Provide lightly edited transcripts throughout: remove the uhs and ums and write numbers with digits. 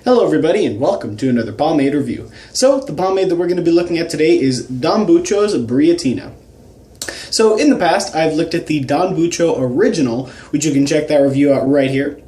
Hello everybody and welcome to another pomade review. So the pomade that we're going to be looking at today is Don Bucho's Brillantina. So in the past I've looked at the Don Bucho Original, which you can check that review out right here.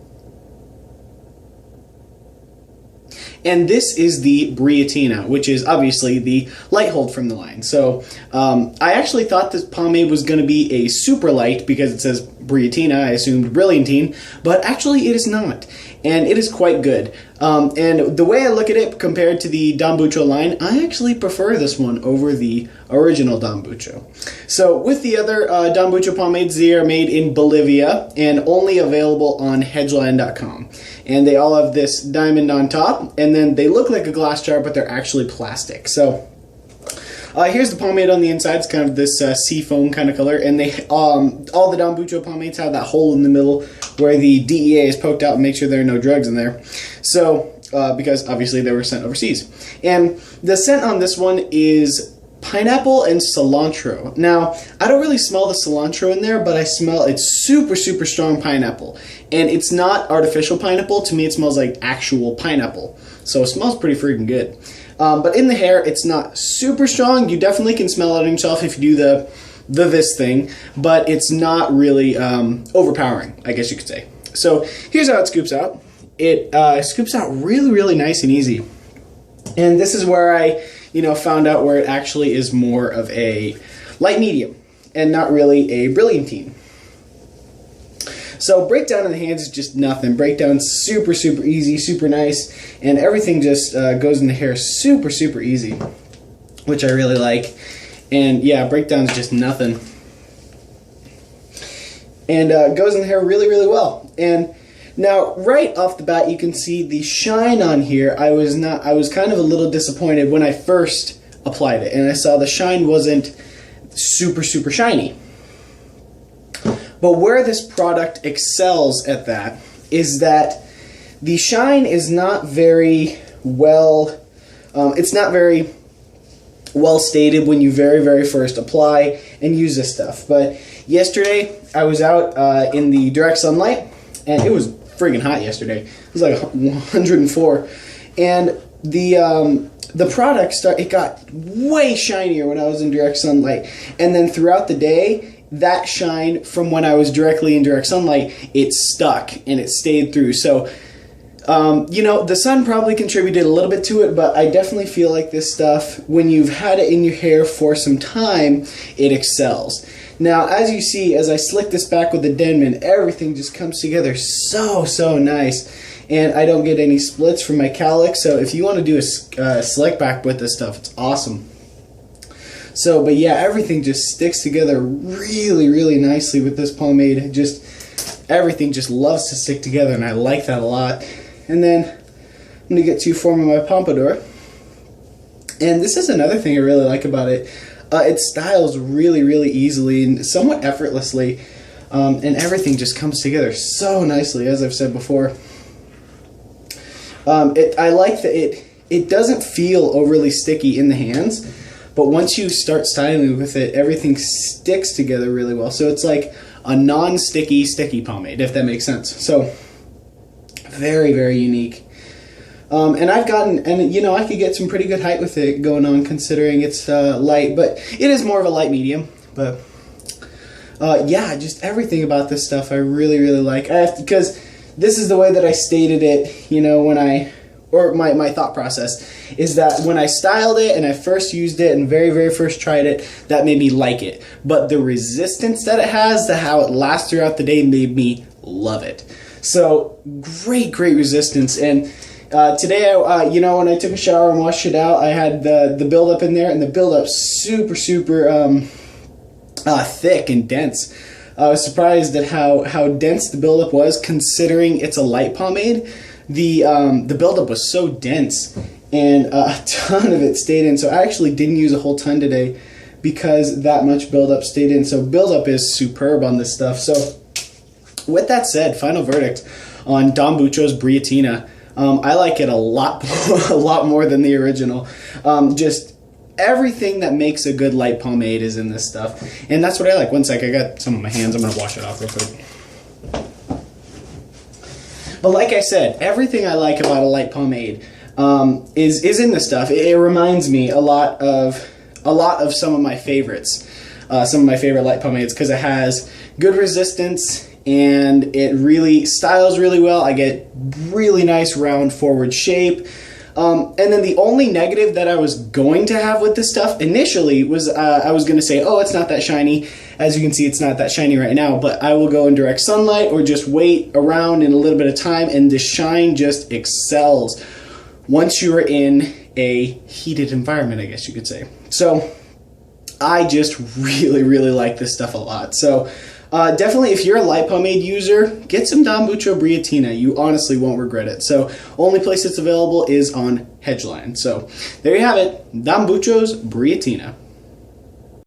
And this is the Brillantina, which is obviously the light hold from the line. So I actually thought this pomade was going to be a super light because it says Brillantina. I assumed Brilliantine, but actually it is not. And it is quite good. And the way I look at it compared to the Don Bucho line, I actually prefer this one over the original Don Bucho. So with the other Don Bucho pomades, they are made in Bolivia and only available on hedgeland.com. And they all have this diamond on top, and then they look like a glass jar, but they're actually plastic. So here's the pomade on the inside. It's kind of this sea foam kind of color, and they all the Don Bucho pomades have that hole in the middle where the DEA is poked out and make sure there are no drugs in there. So because obviously they were sent overseas. And the scent on this one is pineapple and cilantro. Now, I don't really smell the cilantro in there, but I smell it's super strong pineapple. And it's not artificial pineapple. To me, it smells like actual pineapple. So it smells pretty freaking good. But in the hair, it's not super strong. You definitely can smell it on yourself if you do this thing, but it's not really overpowering, I guess you could say. So here's how it scoops out. It scoops out really nice and easy. And this is where I found out where it actually is more of a light medium and not really a brilliantine. So breakdown in the hands is just nothing. Breakdown super easy, super nice, and everything just goes in the hair super easy, which I really like. And yeah, breakdown is just nothing, and goes in the hair really well. And now, right off the bat, you can see the shine on here. I was kind of a little disappointed when I first applied it, and I saw the shine wasn't super shiny. But where this product excels at that is that the shine is not very well, it's not very well stated when you very first apply and use this stuff. But yesterday, I was out in the direct sunlight, and it was friggin' hot yesterday. It was like 104, and the product it got way shinier when I was in direct sunlight, and then throughout the day, that shine from when I was directly in direct sunlight, it stuck and it stayed through. So the sun probably contributed a little bit to it, but I definitely feel like this stuff, when you've had it in your hair for some time, it excels. Now, as you see, as I slick this back with the Denman, everything just comes together so nice. And I don't get any splits from my cowlick, so if you want to do a slick back with this stuff, it's awesome. So, but yeah, everything just sticks together really nicely with this pomade. Everything just loves to stick together, and I like that a lot. And then I'm going to get to forming my pompadour. And this is another thing I really like about it. It styles really easily and somewhat effortlessly, and everything just comes together so nicely, as I've said before. I like that it doesn't feel overly sticky in the hands, but once you start styling with it, everything sticks together really well. So it's like a non-sticky sticky pomade, if that makes sense. So very unique. And I've gotten, I could get some pretty good height with it going on, considering it's light, but it is more of a light medium. But yeah, just everything about this stuff I really like. Because this is the way that I stated it, my thought process is that when I styled it and I first used it and very first tried it, that made me like it. But the resistance that it has, how it lasts throughout the day, made me love it. So great resistance. And today, when I took a shower and washed it out, I had the buildup in there, and the buildup super thick and dense. I was surprised at how dense the buildup was, considering it's a light pomade. The buildup was so dense, and a ton of it stayed in. So I actually didn't use a whole ton today because that much buildup stayed in. So buildup is superb on this stuff. So with that said, final verdict on Don Bucho's Brillantina. I like it a lot more than the original. Just everything that makes a good light pomade is in this stuff, and that's what I like. One sec, I got some on my hands. I'm gonna wash it off real quick. But like I said, everything I like about a light pomade is in this stuff. It reminds me a lot of some of my favorites, some of my favorite light pomades, because it has good resistance and it really styles really well. I get really nice round forward shape. And then the only negative that I was going to have with this stuff initially was I was going to say, oh, it's not that shiny. As you can see, it's not that shiny right now, but I will go in direct sunlight or just wait around in a little bit of time, and the shine just excels once you are in a heated environment, I guess you could say. So I just really, really like this stuff a lot. So definitely, if you're a light pomade user, get some Bucho Brillantina. You honestly won't regret it. So only place it's available is on Hedgeline. So there you have it, Bucho's Brillantina.